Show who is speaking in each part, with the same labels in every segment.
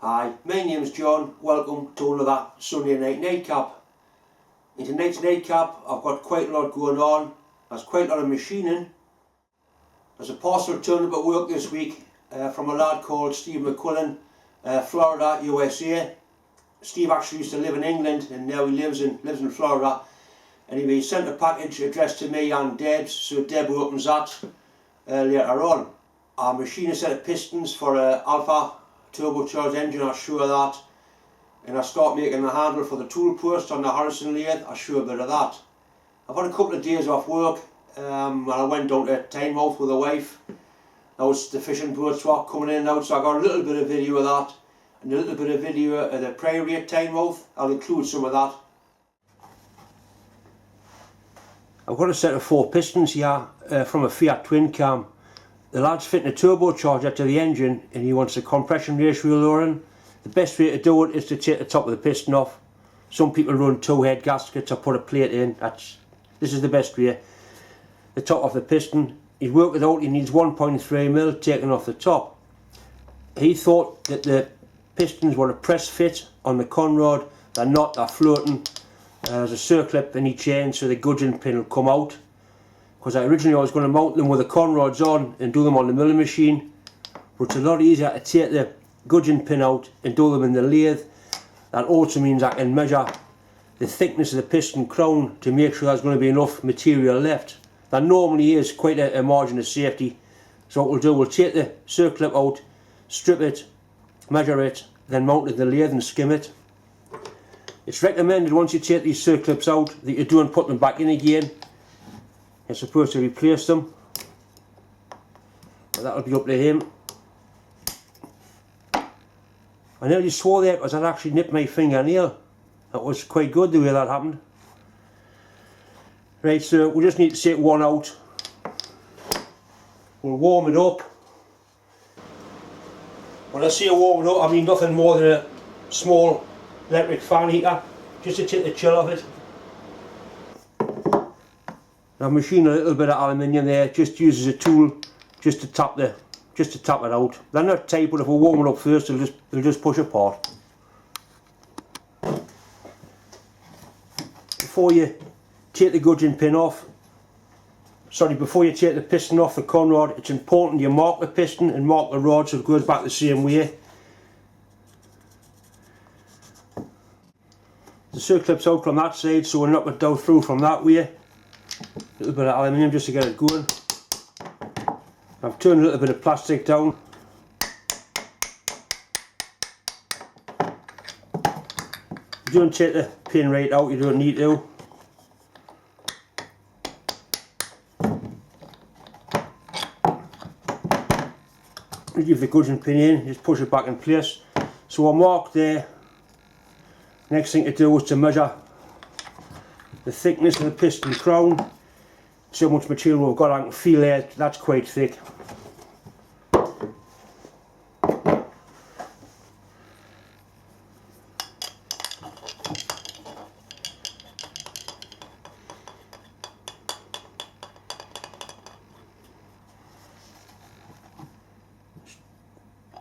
Speaker 1: Hi, my name is John. Welcome to another Sunday night nightcap. In tonight's nightcap I've got quite a lot going on. There's quite a lot of machining. There's a parcel turned up at work this week from a lad called Steve McQuillan, Florida, USA. Steve actually used to live in England and now he lives in Florida. Anyway, he sent a package addressed to me and Debs, so Deb opens that later on. Our machine a set of pistons for an Alpha turbocharged engine, I'll show that. And I start making the handle for the tool post on the Harrison lathe, I'll show a bit of that. I've had a couple of days off work and I went down to Tynemouth with the wife. Now it's the fishing boats were coming in and out, so I got a little bit of video of that and a little bit of video of the prairie at Tynemouth. I'll include some of that. I've got a set of 4 pistons here from a Fiat twin cam. The lad's fitting a turbocharger to the engine and he wants the compression ratio lowering. The best way to do it is to take the top of the piston off. Some people run 2 head gaskets or put a plate in. This is the best way. The top of the piston, he's worked it out, he needs 1.3mm taken off the top. He thought that the pistons were a press fit on the conrod. They're not, they're floating. There's a circlip in each end so the gudgeon pin will come out. Because originally I was going to mount them with the conrods on and do them on the milling machine, but it's a lot easier to take the gudgeon pin out and do them in the lathe. That also means I can measure the thickness of the piston crown to make sure there's going to be enough material left. There normally is quite a margin of safety, so what we'll do, we'll take the circlip out, strip it, measure it, then mount it in the lathe and skim it. It's recommended once you take these circlips out that you don't put them back in again. You're supposed to replace them, but that'll be up to him. I nearly swore there because I'd actually nipped my fingernail. That was quite good the way that happened. Right, so we just need to take one out. We'll warm it up. When I say warm it up, I mean nothing more than a small electric fan heater, just to take the chill off it. I've machined a little bit of aluminium there, just uses a tool just to tap it out. They're not tight, but if we warm it up first, they'll just push apart. Before you take the gudgeon pin off, before you take the piston off the conrod, it's important you mark the piston and mark the rod so it goes back the same way. The circlip's out from that side, so we'll knock it down through from that way. A little bit of aluminium just to get it going. I've turned a little bit of plastic down. You don't take the pin right out, you don't need to. You give the gudgeon pin in, just push it back in place. So I'll mark there. Next thing to do is to measure the thickness of the piston crown. So much material we've got, I can feel there, that's quite thick.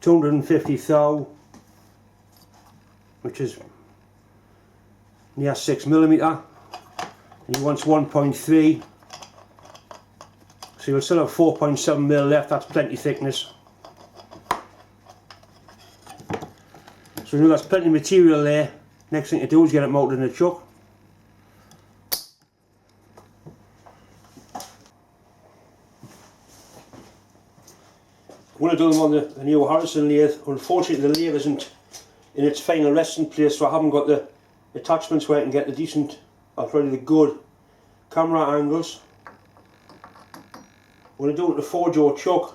Speaker 1: $250 thou, which is near 6mm, and he wants 1.3, so you'll still have 4.7mm left. That's plenty thickness. So you know there's plenty of material there. Next thing to do is get it mounted in the chuck. I'm going to do them on the new Harrison lathe. Unfortunately the lathe isn't in its final resting place, so I haven't got the attachments where I can get the decent, or probably the good camera angles. I'm going to do it with a 4-jaw chuck.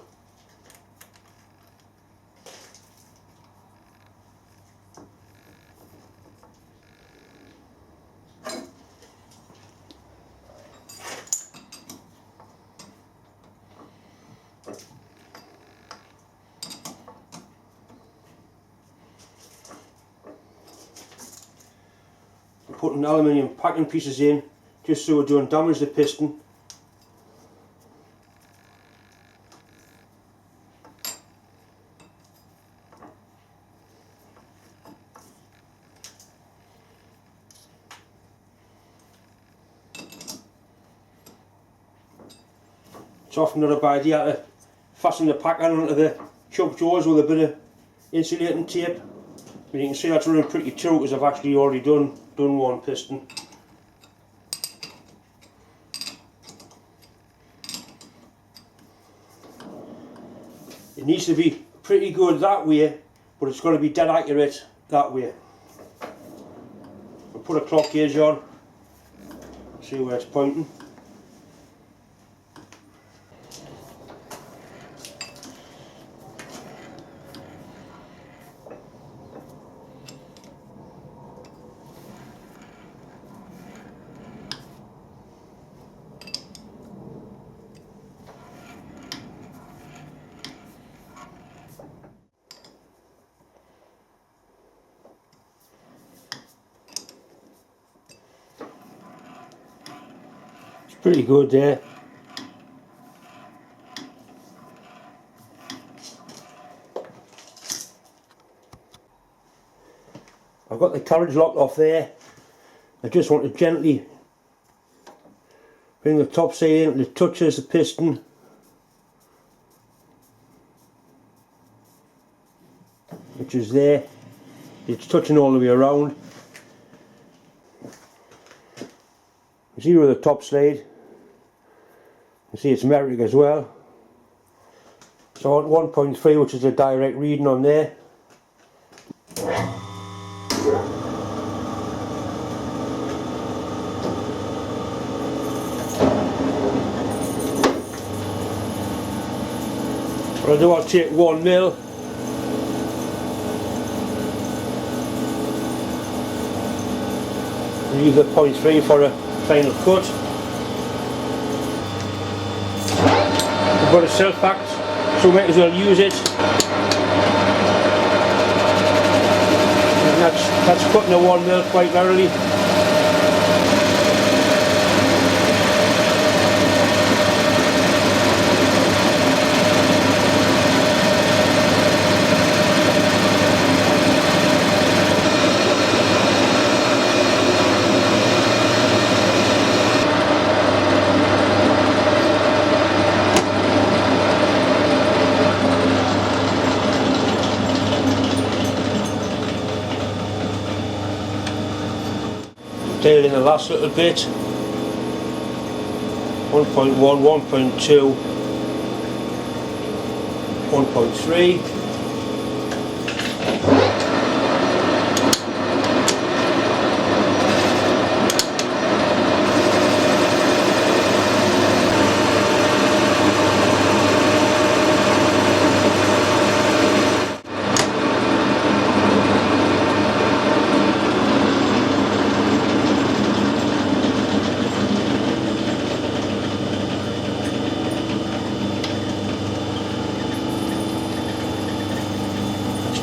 Speaker 1: I'm putting aluminium packing pieces in just so we don't damage the piston. It's often not a bad idea to fasten the pack on onto the chuck jaws with a bit of insulating tape. But you can see that's running pretty true because I've actually already done one piston. It needs to be pretty good that way, but it's got to be dead accurate that way. I'll put a clock gauge on, see where it's pointing. Pretty good there. I've got the carriage lock off there. I just want to gently bring the top side in until it touches the piston. Which is there. It's touching all the way around. Zero the top slide. You see it's metric as well. So at 1.3, which is a direct reading on there. What I'll do, I'll take 1 mil. And use the 0.3 for a final cut. I've got a self-act, so we might as well use it. And that's cutting a 1 mil quite narrowly. Tail in the last little bit. 1.1, 1.2, 1.3.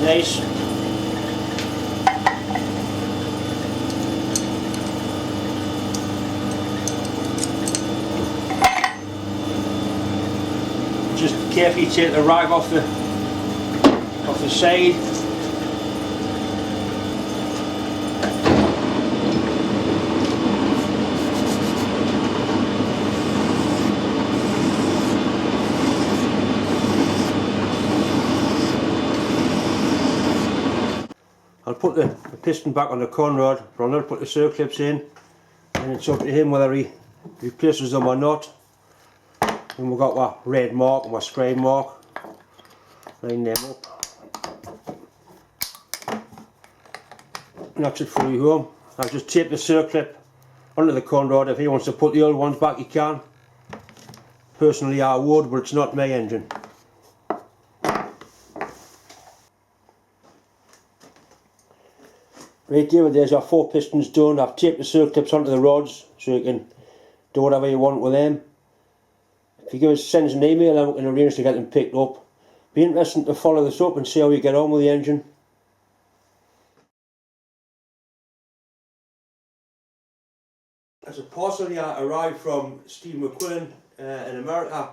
Speaker 1: Nice. Just carefully take the rag off the side. I'll put the piston back on the conrod, but I'll not put the circlips in, and it's up to him whether he replaces them or not. And we've got our red mark and our scribe mark. Line them up. And that's it fully home. I'll just tape the circlip onto the conrod. If he wants to put the old ones back, he can. Personally I would, but it's not my engine. Right there, there's our 4 pistons done. I've taped the circlips onto the rods so you can do whatever you want with them. If you send us an email, and we can arrange to get them picked up. Be interesting to follow this up and see how we get on with the engine. As a parcel here arrived from Steve McQuillan in America.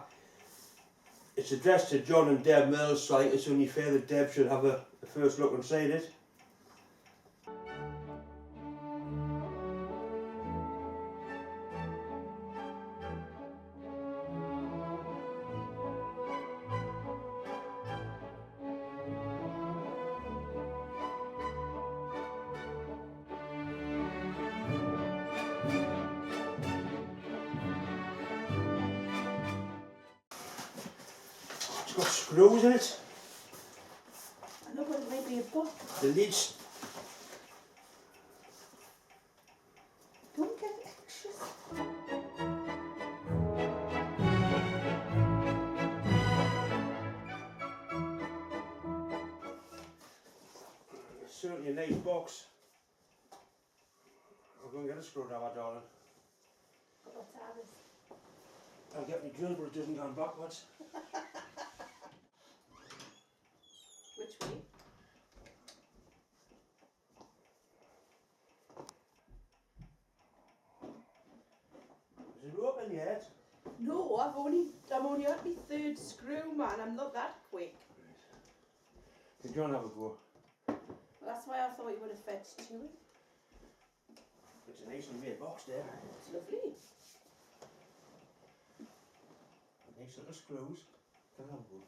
Speaker 1: It's addressed to John and Deb Mills, so I think it's only fair that Deb should have a first look inside it. got screws in it.
Speaker 2: I know, but it might be a box.
Speaker 1: The lids.
Speaker 2: Don't get anxious.
Speaker 1: It's certainly a nice box. I'll go and get a screwdriver, darling.
Speaker 2: What's ours?
Speaker 1: I'll get my drill, but it doesn't go backwards.
Speaker 2: Which way?
Speaker 1: Is it open yet?
Speaker 2: No, I'm only on my third screw, man. I'm not that quick.
Speaker 1: Can John have a go?
Speaker 2: Well, that's why I thought you would have fetched you.
Speaker 1: It's a nicely made box there.
Speaker 2: It's lovely.
Speaker 1: Nice little screws. Can have a go?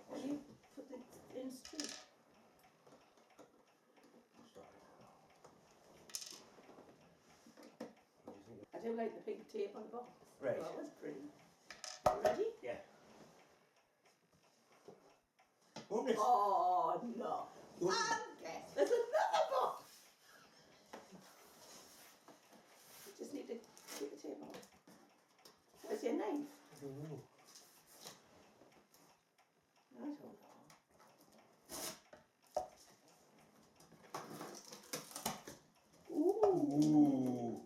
Speaker 2: Will you put it in straight? I do like the pink tape on the box.
Speaker 1: Right.
Speaker 2: That was pretty. You ready?
Speaker 1: Yeah. Open it.
Speaker 2: Oh, no.
Speaker 1: Open it.
Speaker 2: And guess there's another box. You just need to take the tape off. Where's your knife?
Speaker 1: I don't know.
Speaker 2: I don't know. Ooh.
Speaker 1: Ooh.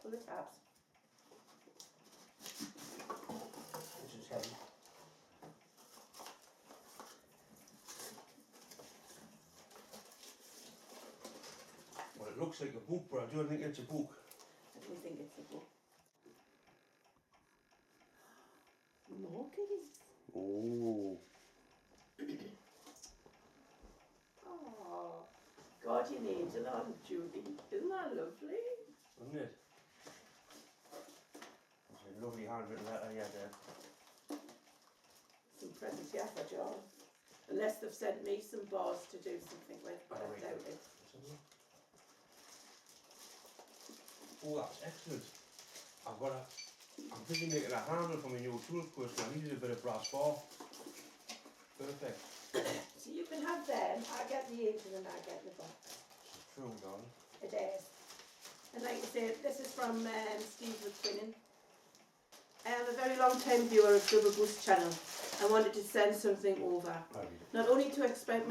Speaker 2: Pull the tabs.
Speaker 1: This is heavy. Well, it looks like a book, but I don't think it's a book.
Speaker 2: I don't think it's a book. More keys.
Speaker 1: Oh.
Speaker 2: Oh, guardian angel on Judy. Isn't that lovely?
Speaker 1: Isn't it? It's a lovely handwritten letter, yeah, there.
Speaker 2: Some presents here for John. Unless they've sent me some bars to do something with, but I
Speaker 1: Right.
Speaker 2: doubt it.
Speaker 1: Oh, that's excellent. I'm busy making a handle for my new tool post and I needed a bit of brass bar. Perfect.
Speaker 2: So you can have them, I get the angel and I get the box.
Speaker 1: It's true, darling.
Speaker 2: It is. And like I said, this is from Steve with Twinning. I am a very long time viewer of Double Boost channel. I wanted to send something over. Not only to express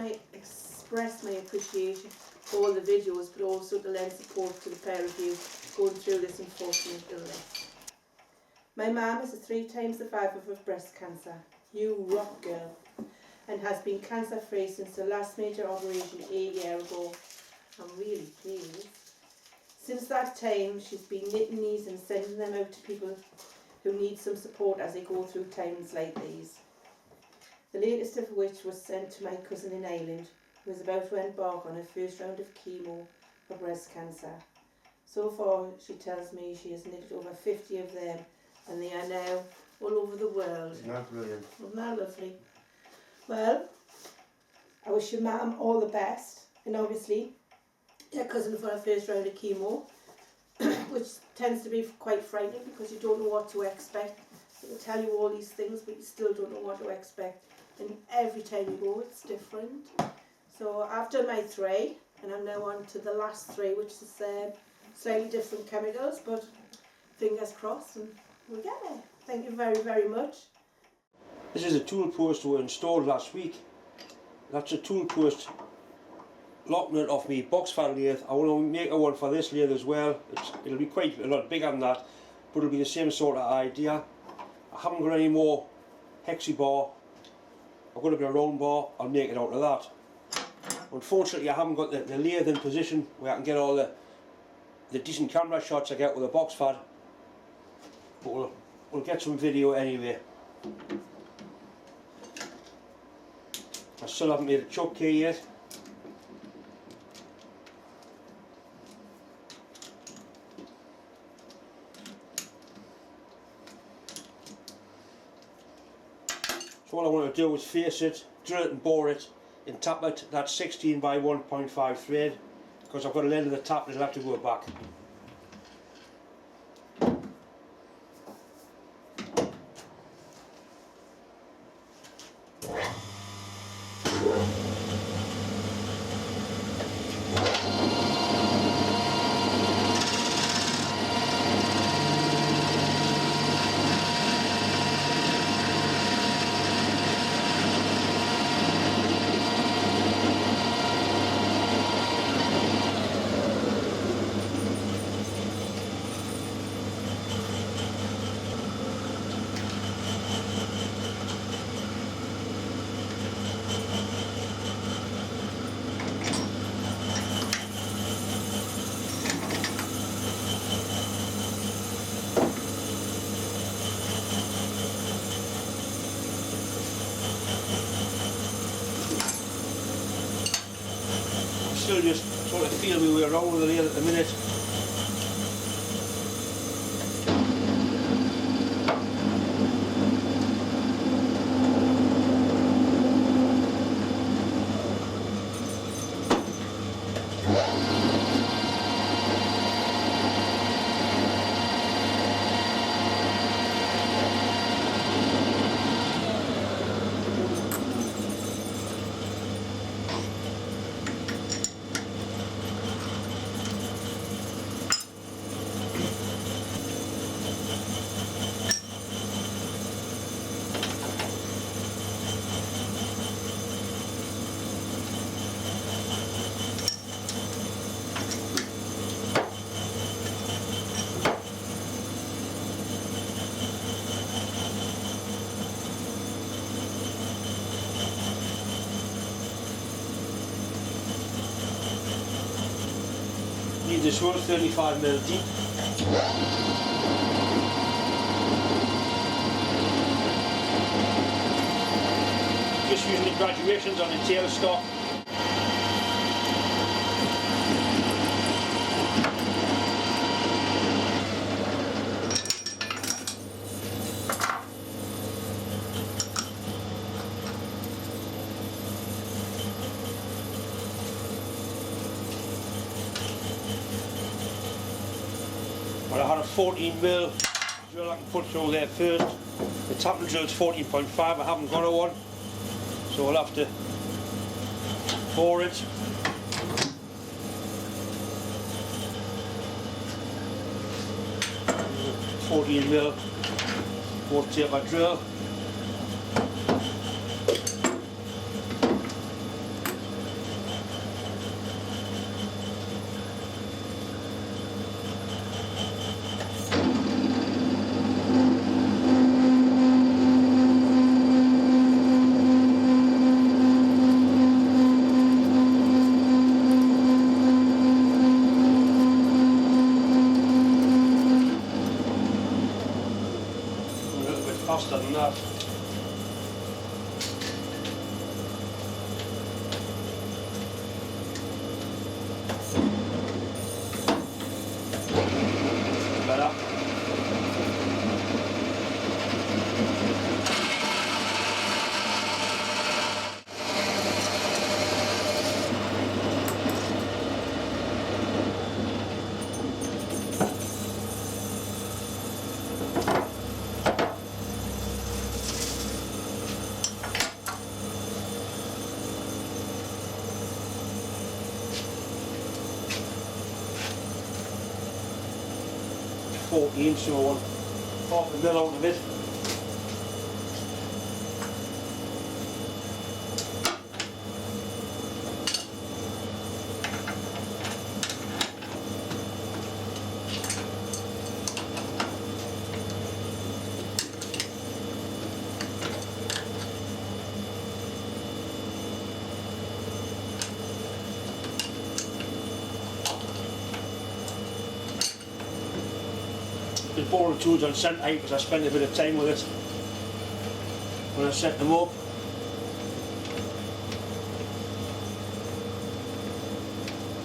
Speaker 2: my appreciation for all the videos, but also to lend support to the pair of you going through this unfortunate illness. My mum is a 3-time survivor of breast cancer. You rock, girl. And has been cancer free since the last major operation a year ago. I'm really pleased. Since that time, she's been knitting these and sending them out to people who need some support as they go through times like these. The latest of which was sent to my cousin in Ireland, who is about to embark on her first round of chemo for breast cancer. So far, she tells me she has knitted over 50 of them, and they are now all over the world.
Speaker 1: Isn't that brilliant?
Speaker 2: Isn't that lovely? Well, I wish your mum all the best, and obviously your cousin for her first round of chemo, which tends to be quite frightening because you don't know what to expect. They will tell you all these things, but you still don't know what to expect, and every time you go it's different. So I've done my 3, and I'm now on to the last 3, which is slightly different chemicals, but fingers crossed and we'll get there. Thank you very, very much.
Speaker 1: This is a tool post we installed last week. That's a tool post locking it off me box fan lathe. I want to make a one for this lathe as well. It'll be quite a lot bigger than that, but it'll be the same sort of idea. I haven't got any more hexi bar. I've got a bit of round bar. I'll make it out of that. Unfortunately, I haven't got the lathe in position where I can get all the decent camera shots I get with a box fan. But we'll get some video anyway. I still haven't made a chuck key yet. So all I want to do is face it, drill it and bore it, in tappet that's 16 by 1.5 thread, because I've got a end of the tap that'll have to go back. Still just sort of feel my way around with the lathe at the minute. Need this one 35mm deep. Just using the graduations on the tail stock. Well, I had a 14mm drill I can put through there first. The tapping drill's 14.5, I haven't got a one, so I'll have to bore it. Mm, 14mm water taper drill. Faster than that. Better. So I want half a mil out of it. The boring tools on centre height because I spend a bit of time with it when I set them up.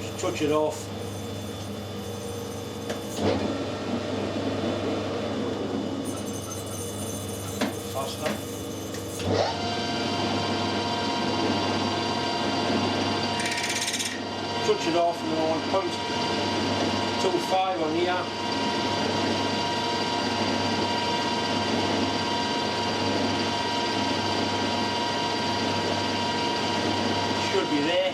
Speaker 1: Just touch it off. Faster. touch it off, and then I want 0.25 on here. Should be there.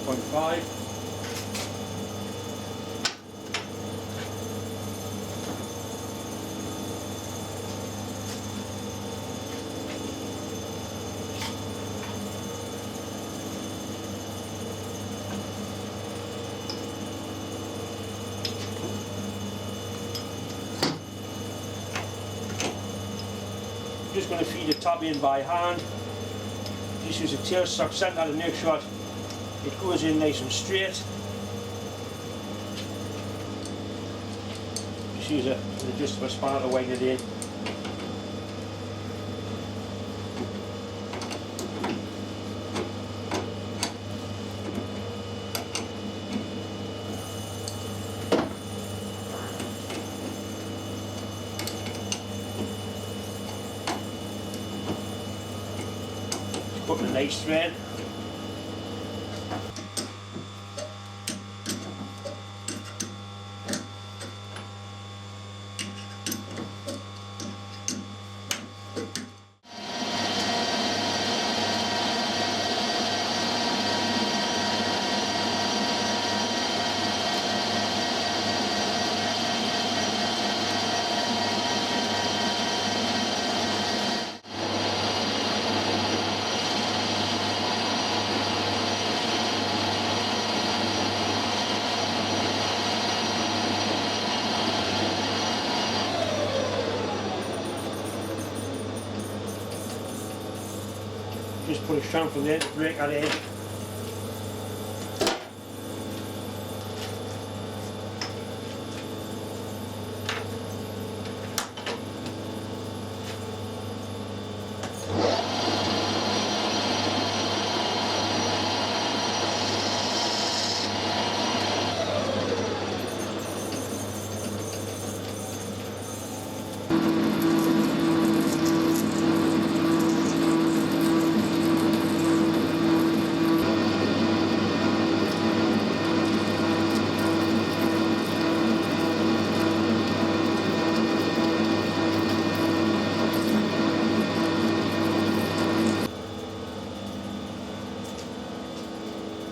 Speaker 1: .5. I'm just going to feed the tab in by hand. Just use a tailstock centre to make sure it goes in nice and straight. Just use an adjustable spanner to wind it in. Put in a nice thread. Just put a strand from there to break that edge.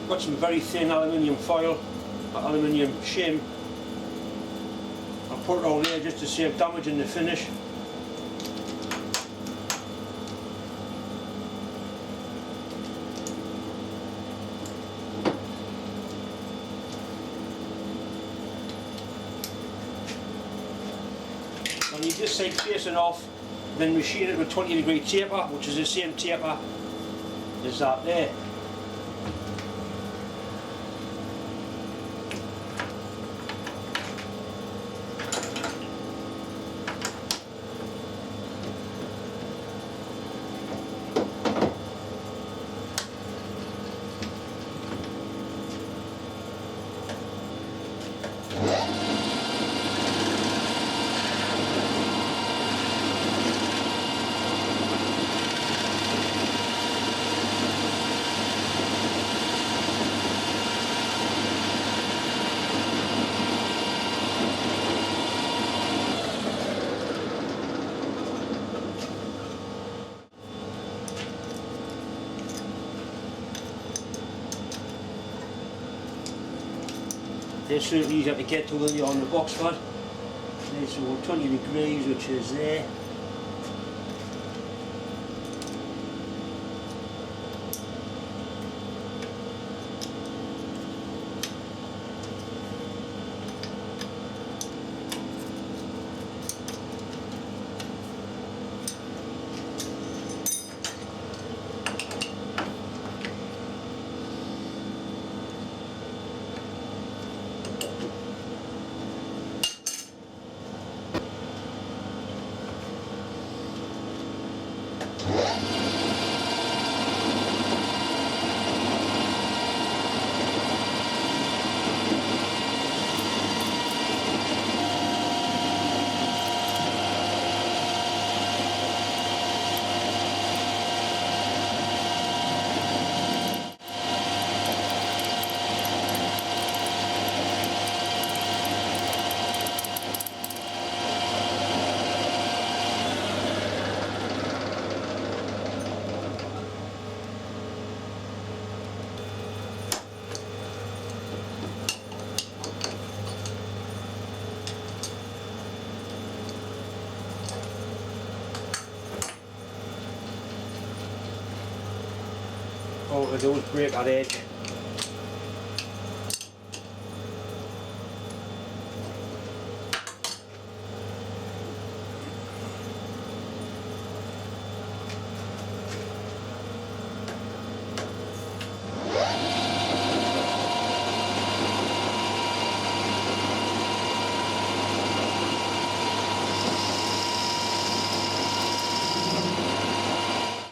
Speaker 1: Got some very thin aluminium foil, aluminium shim. I'll put it on there just to save damage in the finish. And you just take facing off, then machine it with 20-degree taper, which is the same taper as that there. They're certainly easier to get to when you're on the box pad. There's some 20 degrees, which is there. all to do is break that edge.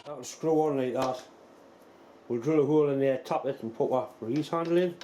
Speaker 1: That'll screw on like that. We'll drill a hole in there, tap it and put our grease handle in.